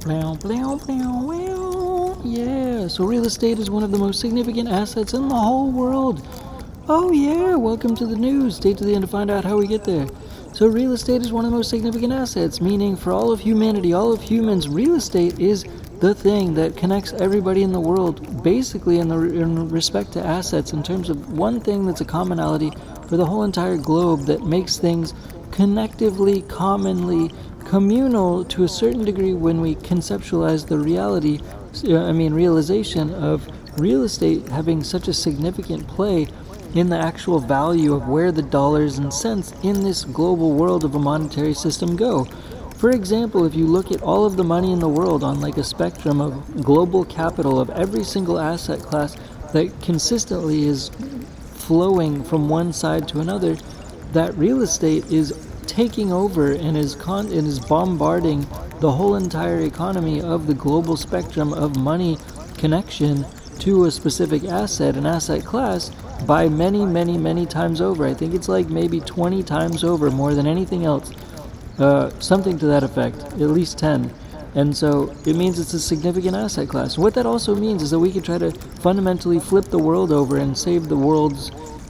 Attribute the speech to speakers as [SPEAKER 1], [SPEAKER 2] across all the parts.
[SPEAKER 1] Blow, blow, blow, blow. Yeah, so real estate is one of the most significant assets in the whole world. Oh yeah, welcome to the news. Stay to the end to find out how we get there. So real estate is one of the most significant assets, meaning for all of humanity, all of humans, real estate is the thing that connects everybody in the world, basically in respect to assets, in terms of one thing that's a commonality for the whole entire globe that makes things connectively, commonly, communal to a certain degree when we conceptualize the realization of real estate having such a significant play in the actual value of where the dollars and cents in this global world of a monetary system go. For example, if you look at all of the money in the world on like a spectrum of global capital of every single asset class that consistently is flowing from one side to another, that real estate is taking over and is bombarding the whole entire economy of the global spectrum of money connection to a specific asset, an asset class, by many, many, many times over. I think it's like maybe 20 times over more than anything else. Something to that effect, at least 10. And so it means it's a significant asset class. What that also means is that we could try to fundamentally flip the world over and save the world's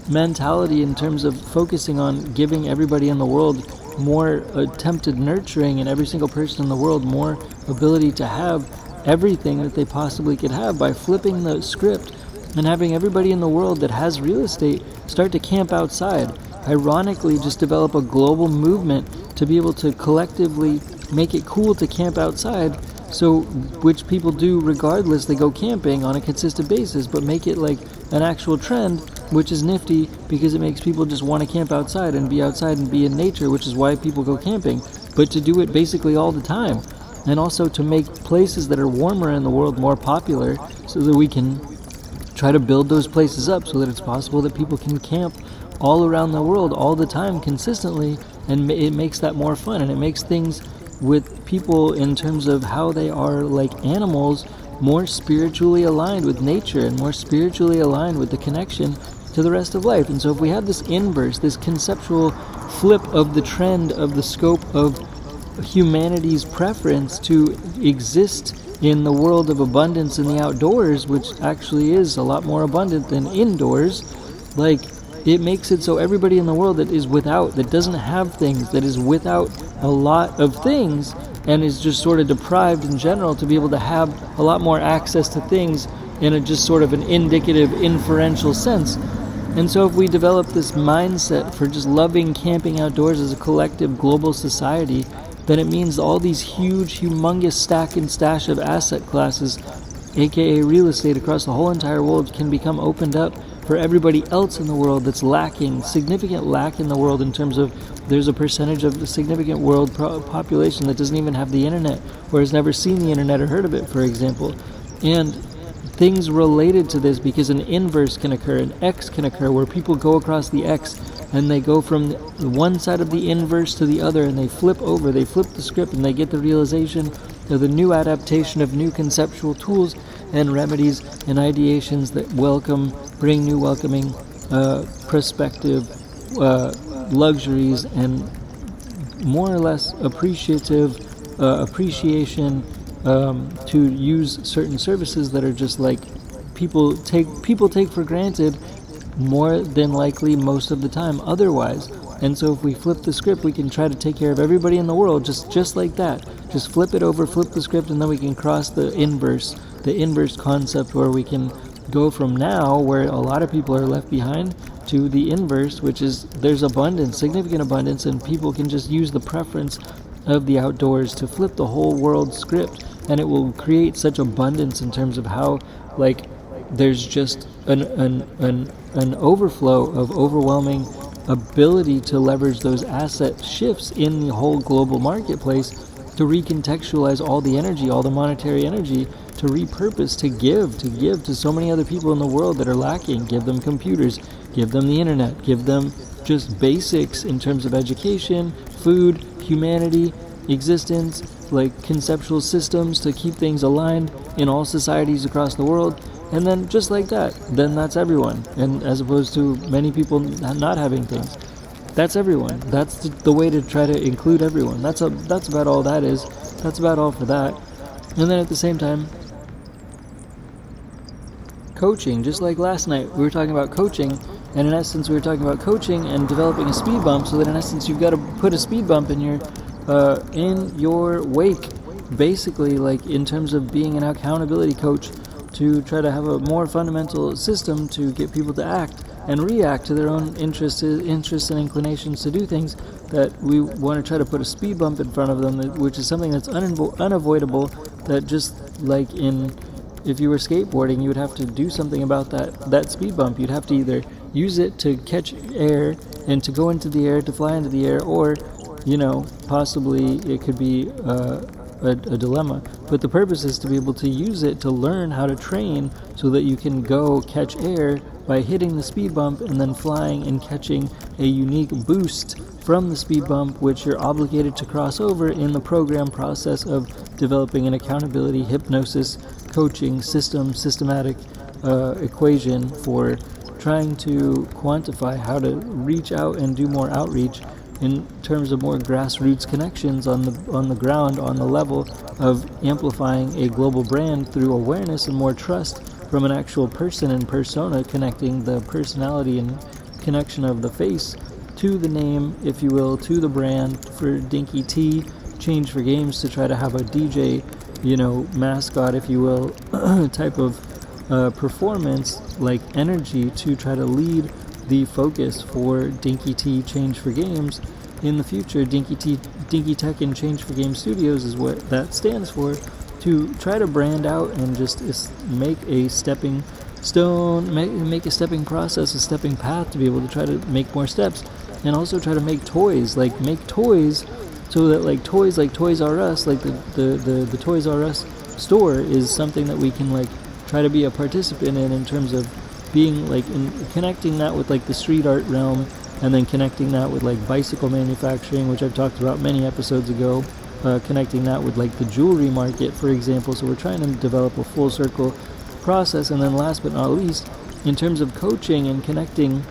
[SPEAKER 1] mentality in terms of focusing on giving everybody in the world more attempted nurturing and every single person in the world more ability to have everything that they possibly could have by flipping the script and having everybody in the world that has real estate start to camp outside. Ironically, just develop a global movement to be able to collectively make it cool to camp outside, so which people do regardless. They go camping on a consistent basis, but make it like an actual trend, which is nifty because it makes people just want to camp outside and be in nature, which is why people go camping, but to do it basically all the time. And also to make places that are warmer in the world more popular so that we can try to build those places up so that it's possible that people can camp all around the world all the time consistently, and it makes that more fun, and it makes things with people in terms of how they are like animals more spiritually aligned with nature and more spiritually aligned with the connection to the rest of life. And so if we have this inverse, this conceptual flip of the trend of the scope of humanity's preference to exist in the world of abundance in the outdoors, which actually is a lot more abundant than indoors, like it makes it so everybody in the world that is without, that doesn't have things, that is without a lot of things and is just sort of deprived in general, to be able to have a lot more access to things in a just sort of an indicative inferential sense. And so if we develop this mindset for just loving camping outdoors as a collective global society, then it means all these huge, humongous stack and stash of asset classes, aka real estate across the whole entire world, can become opened up for everybody else in the world that's lacking, significant lack in the world in terms of there's a percentage of the significant world population that doesn't even have the internet or has never seen the internet or heard of it, for example. And things related to this, because an inverse can occur, an X can occur, where people go across the X and they go from one side of the inverse to the other and they flip over, they flip the script, and they get the realization of the new adaptation of new conceptual tools and remedies and ideations that bring new welcoming perspective, luxuries, and more or less appreciation to use certain services that are just like people take for granted more than likely most of the time otherwise. And so if we flip the script, we can try to take care of everybody in the world just like that. Just flip it over, flip the script, and then we can cross the inverse concept, where we can go from now, where a lot of people are left behind, to the inverse, which is there's abundance, significant abundance, and people can just use the preference of the outdoors to flip the whole world script, and it will create such abundance in terms of how like there's just an overflow of overwhelming ability to leverage those asset shifts in the whole global marketplace to recontextualize all the energy, all the monetary energy, to repurpose, to give to so many other people in the world that are lacking. Give them computers, give them the internet, give them just basics in terms of education, food, humanity, existence, like conceptual systems to keep things aligned in all societies across the world. And then just like that, then that's everyone. And as opposed to many people not having things, that's everyone. That's the way to try to include everyone. That's about all that is. That's about all for that. And then at the same time, coaching, just like last night, we were talking about coaching, and in essence, we were talking about coaching and developing a speed bump, so that in essence, you've got to put a speed bump in your wake, basically, like in terms of being an accountability coach, to try to have a more fundamental system to get people to act and react to their own interests and inclinations to do things, that we want to try to put a speed bump in front of them, which is something that's unavoidable, that just like if you were skateboarding, you would have to do something about that speed bump. You'd have to either use it to catch air and to go into the air, to fly into the air, or, possibly it could be a dilemma. But the purpose is to be able to use it to learn how to train so that you can go catch air by hitting the speed bump and then flying and catching a unique boost from the speed bump, which you're obligated to cross over in the program process of developing an accountability, hypnosis, coaching systematic equation for trying to quantify how to reach out and do more outreach in terms of more grassroots connections on the ground, on the level of amplifying a global brand through awareness and more trust from an actual person and persona, connecting the personality and connection of the face to the name, if you will, to the brand. For Dinky T, Change for Games, to try to have a DJ, mascot, if you will, type of performance, like energy, to try to lead the focus for Dinky T, Change for Games in the future. Dinky Tech and Change for Games Studios is what that stands for, to try to brand out and just make a stepping stone, make a stepping process, a stepping path to be able to try to make more steps, and also try to make toys, so that like Toys R Us, like the Toys R Us store is something that we can try to be a participant in terms of being in connecting that with the street art realm, and then connecting that with bicycle manufacturing, which I've talked about many episodes ago, connecting that with the jewelry market, for example. So we're trying to develop a full circle process. And then last but not least, in terms of coaching and connecting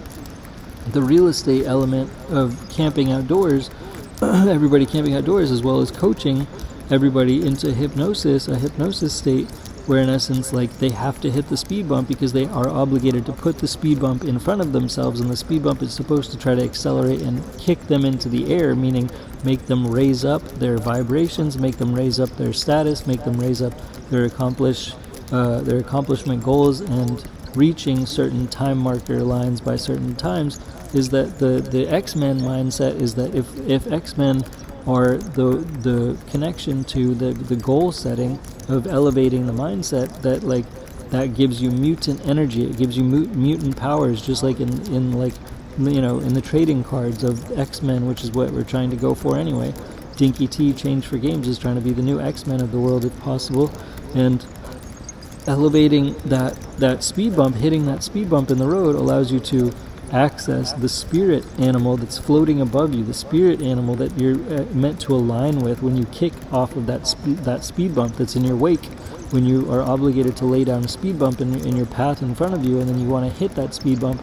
[SPEAKER 1] the real estate element of camping outdoors, everybody camping outdoors, as well as coaching everybody into a hypnosis state, where in essence they have to hit the speed bump because they are obligated to put the speed bump in front of themselves, and the speed bump is supposed to try to accelerate and kick them into the air, meaning make them raise up their vibrations, make them raise up their status, make them raise up their accomplishment goals, and reaching certain time marker lines by certain times. Is that the X-Men mindset is that if X-Men are the connection to the goal setting of elevating the mindset, that gives you mutant energy, it gives you mutant powers, just like in the trading cards of X-Men, which is what we're trying to go for anyway. Dinky T, Change for Games, is trying to be the new X-Men of the world if possible, and elevating that speed bump, hitting that speed bump in the road, allows you to access the spirit animal that's floating above you, the spirit animal that you're meant to align with when you kick off of that speed bump that's in your wake, when you are obligated to lay down a speed bump in your path in front of you, and then you want to hit that speed bump.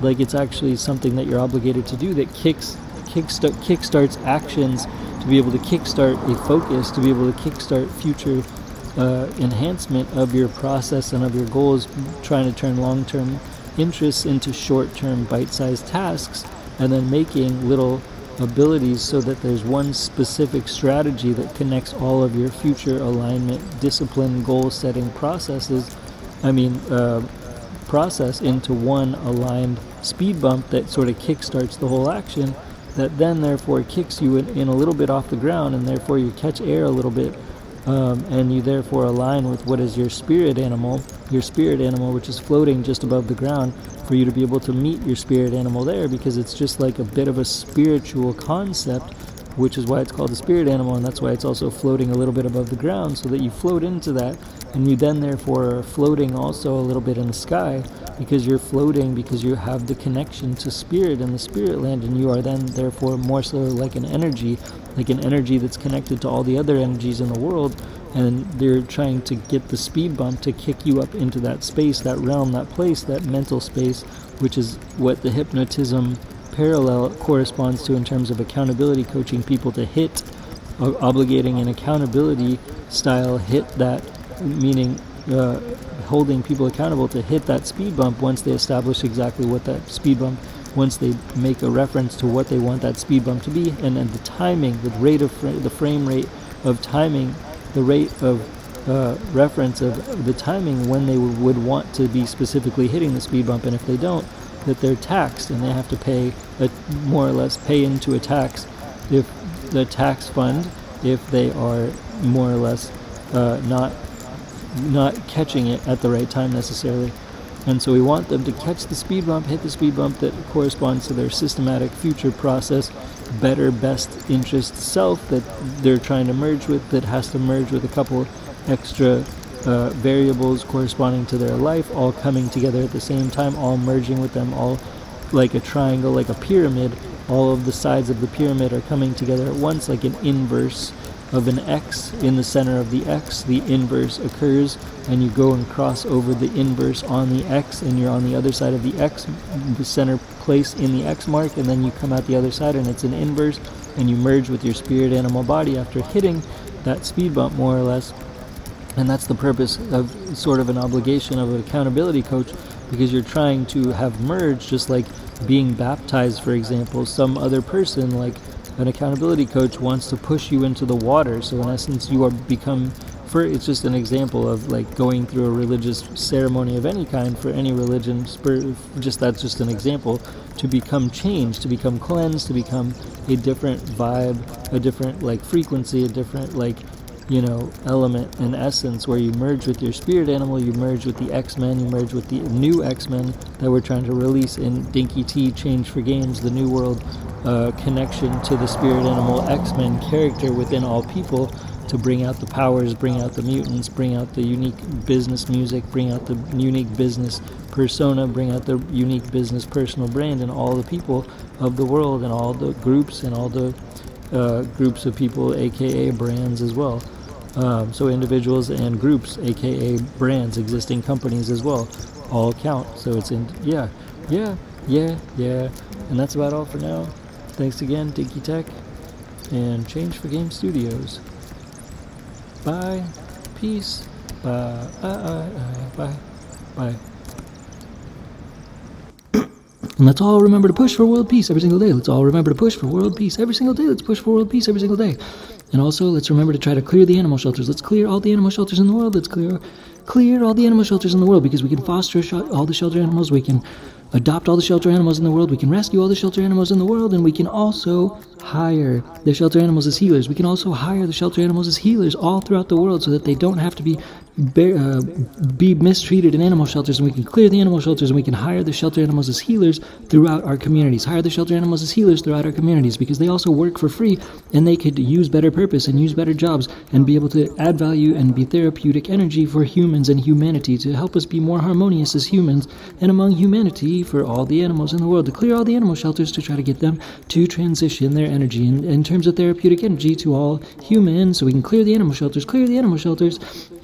[SPEAKER 1] It's actually something that you're obligated to do, that kickstarts actions, to be able to kickstart a focus, to be able to kickstart future enhancement of your process and of your goals, trying to turn long-term interests into short-term bite-sized tasks, and then making little abilities so that there's one specific strategy that connects all of your future alignment, discipline, goal-setting process into one aligned speed bump that sort of kickstarts the whole action, that then therefore kicks you in a little bit off the ground, and therefore you catch air a little bit, and you therefore align with what is your spirit animal, which is floating just above the ground, for you to be able to meet your spirit animal there, because it's just like a bit of a spiritual concept, which is why it's called the spirit animal, and that's why it's also floating a little bit above the ground, so that you float into that, and you then therefore are floating also a little bit in the sky, because you're floating because you have the connection to spirit and the spirit land, and you are then therefore more so like an energy that's connected to all the other energies in the world, and they're trying to get the speed bump to kick you up into that space, that realm, that place, that mental space, which is what the hypnotism parallel corresponds to in terms of accountability, coaching people to hit obligating and accountability style hit that, meaning holding people accountable to hit that speed bump once they establish exactly what that speed bump, once they make a reference to what they want that speed bump to be, and then the timing, the rate of the frame rate of timing, the rate of reference of the timing when they would want to be specifically hitting the speed bump, and if they don't, that they're taxed and they have to pay more or less pay into a tax, if the tax fund, if they are more or less not catching it at the right time necessarily. And so we want them to catch the speed bump, hit the speed bump that corresponds to their systematic future process, better, best interest self that they're trying to merge with, that has to merge with a couple extra variables corresponding to their life, all coming together at the same time, all merging with them, all like a triangle, like a pyramid. All of the sides of the pyramid are coming together at once, like an inverse of an X. In the center of the X, the inverse occurs, and you go and cross over the inverse on the X, and you're on the other side of the X, the center place in the X mark, and then you come out the other side and it's an inverse, and you merge with your spirit animal body after hitting that speed bump, more or less. And that's the purpose of sort of an obligation of an accountability coach, because you're trying to have merged, just like being baptized, for example. Some other person, like an accountability coach, wants to push you into the water. So in essence, you are it's just an example of like going through a religious ceremony of any kind for any religion. That's just an example. To become changed, to become cleansed, to become a different vibe, a different like frequency, a different like, element and essence, where you merge with your spirit animal, you merge with the X-Men, you merge with the new X-Men that we're trying to release in Dinky T Change for Games, the New World connection to the spirit animal X-Men character within all people, to bring out the powers, bring out the mutants, bring out the unique business music, bring out the unique business persona, bring out the unique business personal brand, and all the people of the world, and all the groups, and all the groups of people, aka brands as well. So individuals and groups, aka brands, existing companies as well, all count. So it's yeah. And that's about all for now. Thanks again, Dinky Tech and Change for Game Studios. Bye. Peace. Bye. And let's all remember to push for world peace every single day. Let's all remember to push for world peace every single day. Let's push for world peace every single day. And also, let's remember to try to clear the animal shelters. Let's clear all the animal shelters in the world. Let's clear all the animal shelters in the world, because we can foster all the shelter animals. We can adopt all the shelter animals in the world. We can rescue all the shelter animals in the world. And we can also hire the shelter animals as healers. We can also hire the shelter animals as healers all throughout the world, so that they don't have to be mistreated in animal shelters. And we can clear the animal shelters, and we can hire the shelter animals as healers throughout our communities. Hire the shelter animals as healers throughout our communities, because they also work for free, and they could use better purpose and use better jobs and be able to add value and be therapeutic energy for humans and humanity, to help us be more harmonious as humans and among humanity, for all the animals in the world, to clear all the animal shelters, to try to get them to transition their energy in terms of therapeutic energy to all humans, so we can clear the animal shelters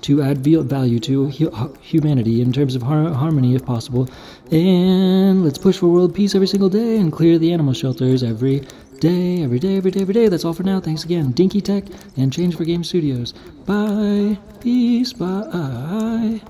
[SPEAKER 1] to add value to humanity in terms of harmony if possible. And let's push for world peace every single day and clear the animal shelters every day. That's all for now. Thanks again, Dinky Tech and Change for Game Studios. Bye. Peace. Bye.